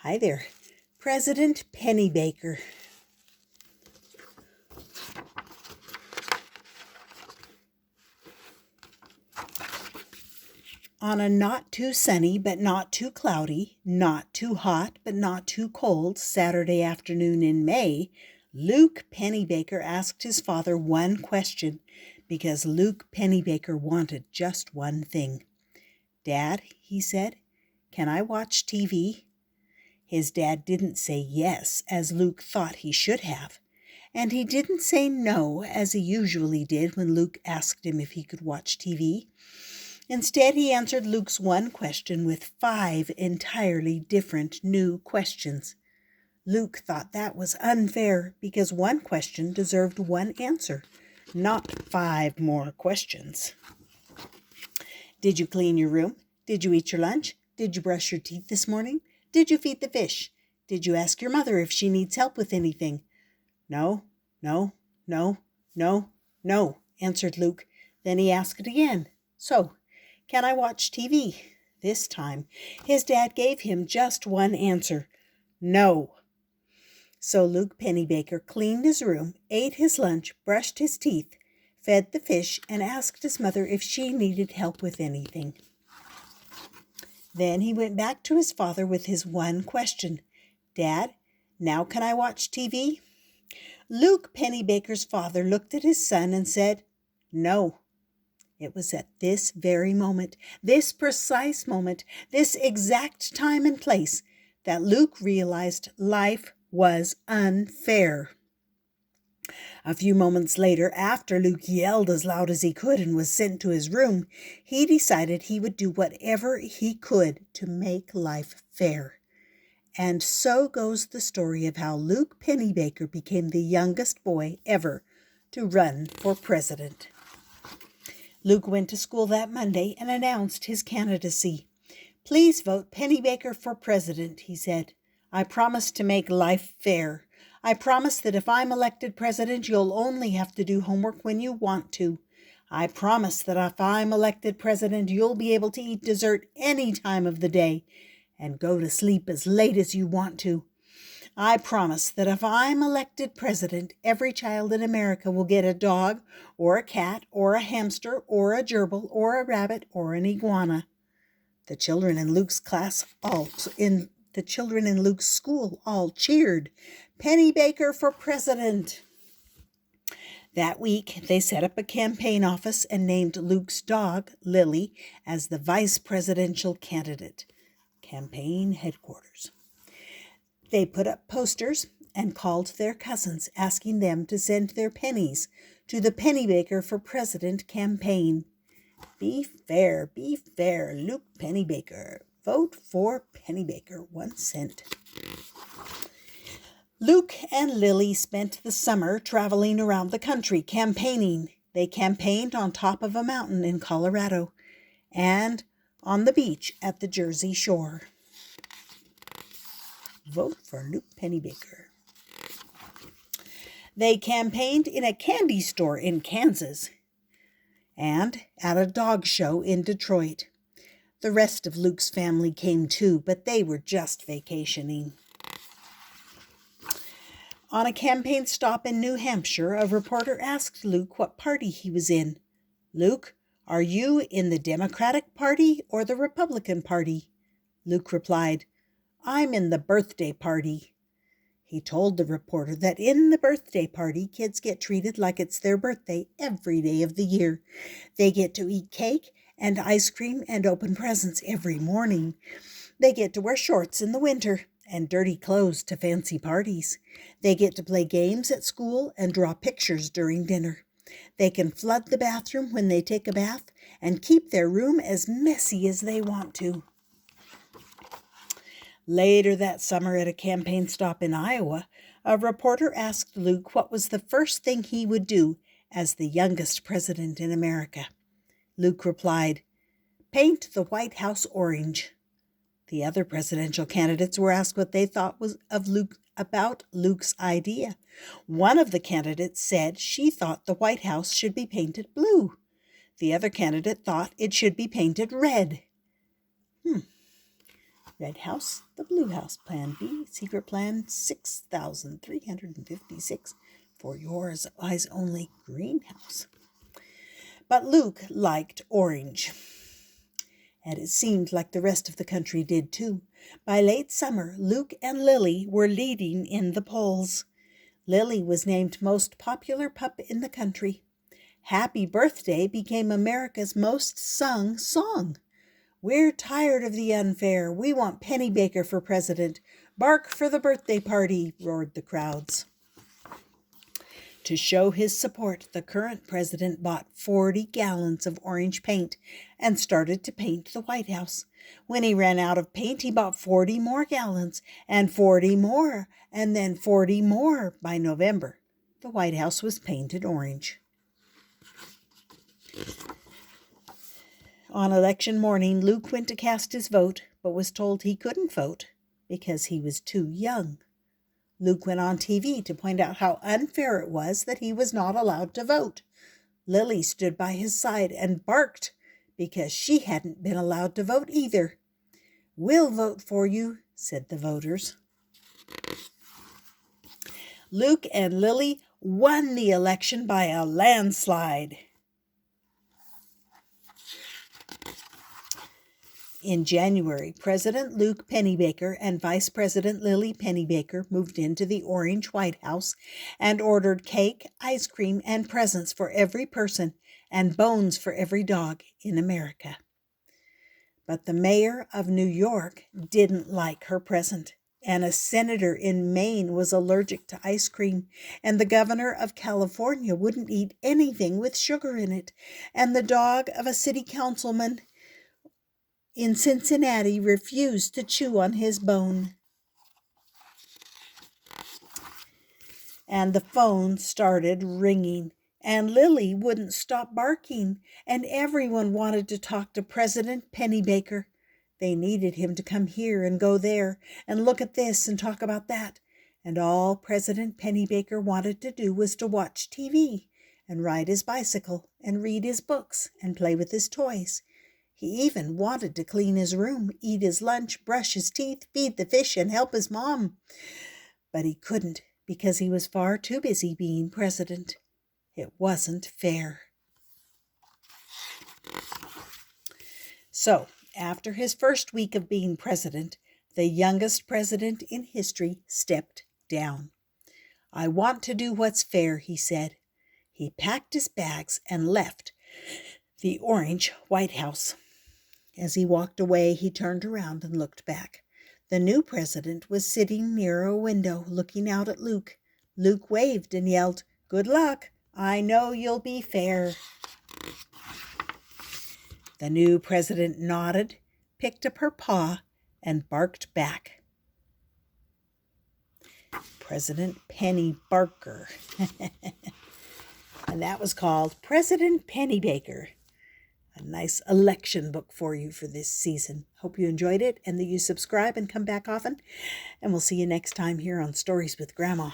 Hi there, President Pennybaker. On a not too sunny but not too cloudy, not too hot but not too cold Saturday afternoon in May, Luke Pennybaker asked his father one question because Luke Pennybaker wanted just one thing. "Dad," he said, "can I watch TV?" His dad didn't say yes, as Luke thought he should have, and he didn't say no, as he usually did when Luke asked him if he could watch TV. Instead, he answered Luke's one question with 5 entirely different new questions. Luke thought that was unfair because one question deserved one answer, not 5 more questions. Did you clean your room? Did you eat your lunch? Did you brush your teeth this morning? Did you feed the fish? Did you ask your mother if she needs help with anything? No, no, no, no, no, answered Luke. Then he asked again. So, can I watch TV? This time, his dad gave him just one answer. No. So Luke Pennybaker cleaned his room, ate his lunch, brushed his teeth, fed the fish, and asked his mother if she needed help with anything. Then he went back to his father with his one question. "Dad, now can I watch TV?" Luke Pennybaker's father looked at his son and said, "No." It was at this very moment, this precise moment, this exact time and place, that Luke realized life was unfair. A few moments later, after Luke yelled as loud as he could and was sent to his room, he decided he would do whatever he could to make life fair. And so goes the story of how Luke Pennybaker became the youngest boy ever to run for president. Luke went to school that Monday and announced his candidacy. "Please vote Pennybaker for president," he said. "I promise to make life fair. I promise that if I'm elected president, you'll only have to do homework when you want to. I promise that if I'm elected president, you'll be able to eat dessert any time of the day and go to sleep as late as you want to. I promise that if I'm elected president, every child in America will get a dog or a cat or a hamster or a gerbil or a rabbit or an iguana." The children in Luke's school all cheered, "Pennybaker for president." That week, they set up a campaign office and named Luke's dog, Lily, as the vice presidential candidate. Campaign headquarters. They put up posters and called their cousins, asking them to send their pennies to the Pennybaker for President campaign. Be fair, Luke Pennybaker. Vote for Pennybaker, 1 cent. Luke and Lily spent the summer traveling around the country campaigning. They campaigned on top of a mountain in Colorado and on the beach at the Jersey Shore. Vote for Luke Pennybaker. They campaigned in a candy store in Kansas and at a dog show in Detroit. The rest of Luke's family came too, but they were just vacationing. On a campaign stop in New Hampshire, a reporter asked Luke what party he was in. "Luke, are you in the Democratic Party or the Republican Party?" Luke replied, "I'm in the birthday party." He told the reporter that in the birthday party, kids get treated like it's their birthday every day of the year. They get to eat cake and ice cream and open presents every morning. They get to wear shorts in the winter and dirty clothes to fancy parties. They get to play games at school and draw pictures during dinner. They can flood the bathroom when they take a bath and keep their room as messy as they want to. Later that summer at a campaign stop in Iowa, a reporter asked Luke what was the first thing he would do as the youngest president in America. Luke replied, "Paint the White House orange." The other presidential candidates were asked what they thought about Luke's idea. One of the candidates said she thought the White House should be painted blue. The other candidate thought it should be painted red. Red House, the blue house. Plan B, secret plan 6,356 for yours eyes only greenhouse. But Luke liked orange, and it seemed like the rest of the country did too. By late summer, Luke and Lily were leading in the polls. Lily was named most popular pup in the country. Happy Birthday became America's most sung song. We're tired of the unfair. We want Pennybaker for president. Bark for the birthday party, roared the crowds. To show his support, the current president bought 40 gallons of orange paint and started to paint the White House. When he ran out of paint, he bought 40 more gallons and 40 more and then 40 more. By November, the White House was painted orange. On election morning, Luke went to cast his vote, but was told he couldn't vote because he was too young. Luke went on TV to point out how unfair it was that he was not allowed to vote. Lily stood by his side and barked because she hadn't been allowed to vote either. "We'll vote for you," said the voters. Luke and Lily won the election by a landslide. In January, President Luke Pennybaker and Vice President Lily Pennybaker moved into the Orange White House and ordered cake, ice cream, and presents for every person and bones for every dog in America. But the mayor of New York didn't like her present, and a senator in Maine was allergic to ice cream, and the governor of California wouldn't eat anything with sugar in it, and the dog of a city councilman in Cincinnati refused to chew on his bone. And the phone started ringing, and Lily wouldn't stop barking, and everyone wanted to talk to President Pennybaker. They needed him to come here and go there, and look at this and talk about that. And all President Pennybaker wanted to do was to watch TV and ride his bicycle and read his books and play with his toys. He even wanted to clean his room, eat his lunch, brush his teeth, feed the fish, and help his mom. But he couldn't because he was far too busy being president. It wasn't fair. So, after his first week of being president, the youngest president in history stepped down. "I want to do what's fair," he said. He packed his bags and left the Orange White House. As he walked away, he turned around and looked back. The new president was sitting near a window looking out at Luke. Luke waved and yelled, "Good luck. I know you'll be fair." The new president nodded, picked up her paw, and barked back. President Pennybaker. And that was called President Pennybaker. A nice election book for you for this season. Hope you enjoyed it and that you subscribe and come back often. And we'll see you next time here on Stories with Grandma.